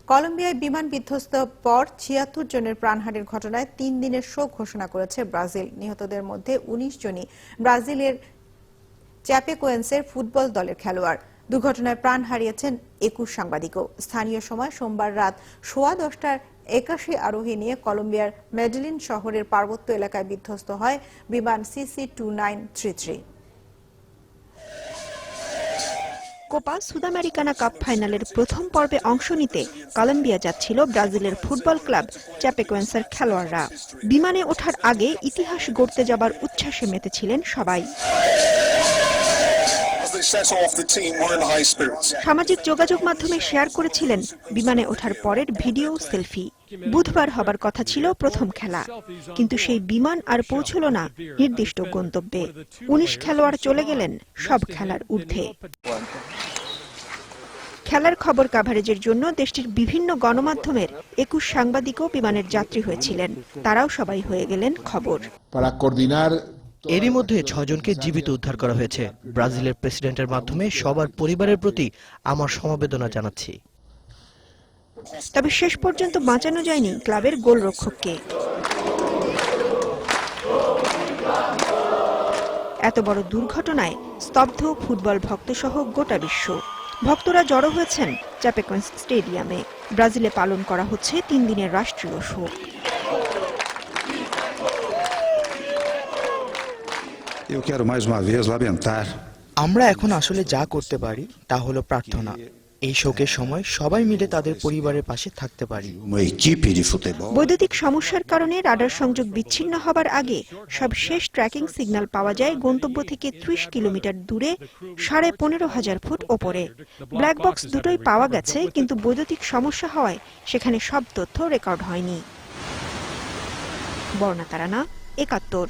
কলম্বিয়ায় বিমান বিধ্বস্তের পর ৭৬ জনের প্রাণহানির ঘটনায় ৩ দিনের শোক ঘোষণা করেছে ব্রাজিল। নিহতদের মধ্যে ১৯ জনই ব্রাজিলের চ্যাপেকোয়েন্সের ফুটবল দলের খেলোয়াড়। দুর্ঘটনায় প্রাণ হারিয়েছেন ২১ সাংবাদিকও। স্থানীয় সময় সোমবার রাত ১০:১৮ ৮১ আরোহী নিয়ে কলম্বিয়ার মেডেলিন শহরের পার্বত্য এলাকায় বিধ্বস্ত হয় বিমান CC-2933। কোপা সুদামেরিকানা কাপ ফাইনালের প্রথম পর্বে অংশ নিতে কলম্বিয়া যাচ্ছিল ব্রাজিলের ফুটবল ক্লাব চ্যাপেকোয়েন্সের খেলোয়াড়রা। বিমানে ওঠার আগে ইতিহাস গড়তে যাবার উচ্ছ্বাসে মেতেছিলেন সবাই। সামাজিক যোগাযোগ মাধ্যমে শেয়ার করেছিলেন বিমানে ওঠার পরের ভিডিও, সেলফি। বুধবার হবার কথা ছিল প্রথম খেলা, কিন্তু সেই বিমান আর পৌঁছল না নির্দিষ্ট গন্তব্যে। ১৯ খেলোয়াড় চলে গেলেন সব খেলার ঊর্ধ্বে। খেলার খবর কাভারেজের জন্য দেশটির বিভিন্ন গণমাধ্যমের ২১ সাংবাদিকও বিমানের যাত্রী হয়েছিলেন। তারাও সবাই হয়ে গেলেন খবর। এরই মধ্যে ৬ জনকে জীবিত উদ্ধার করা হয়েছে। ব্রাজিলের প্রেসিডেন্টের মাধ্যমে সবার পরিবারের প্রতি আমার সমবেদনা জানাচ্ছি। তবে শেষ পর্যন্ত বাঁচানো যায়নি ক্লাবের গোলরক্ষককে। এত বড় দুর্ঘটনায় স্তব্ধ ফুটবল ভক্তসহ গোটা বিশ্ব। ভক্তরা জড়ো হয়েছেন চ্যাপেকোয়েন্স স্টেডিয়ামে। ব্রাজিলে পালন করা হচ্ছে ৩ দিনের রাষ্ট্রীয় শোক। আমরা এখন আসলে যা করতে পারি তা হলো প্রার্থনা। এই শোকের সময় সবাই মিলে তাদের পরিবারের পাশে থাকতে পারি। বৈদ্যুতিক সমস্যার কারণে রাডার সংযোগ বিচ্ছিন্ন হবার আগে সব শেষ ট্র্যাকিং সিগন্যাল পাওয়া যায় গন্তব্য থেকে ৩০ কিলোমিটার দূরে ১৫,০০০ ফুট ওপরে। ব্ল্যাক বক্স দুটোই পাওয়া গেছে, কিন্তু বৈদ্যুতিক সমস্যা হওয়ায় সেখানে সব তথ্য রেকর্ড হয়নি। বর্ণা তারানা, ৭১।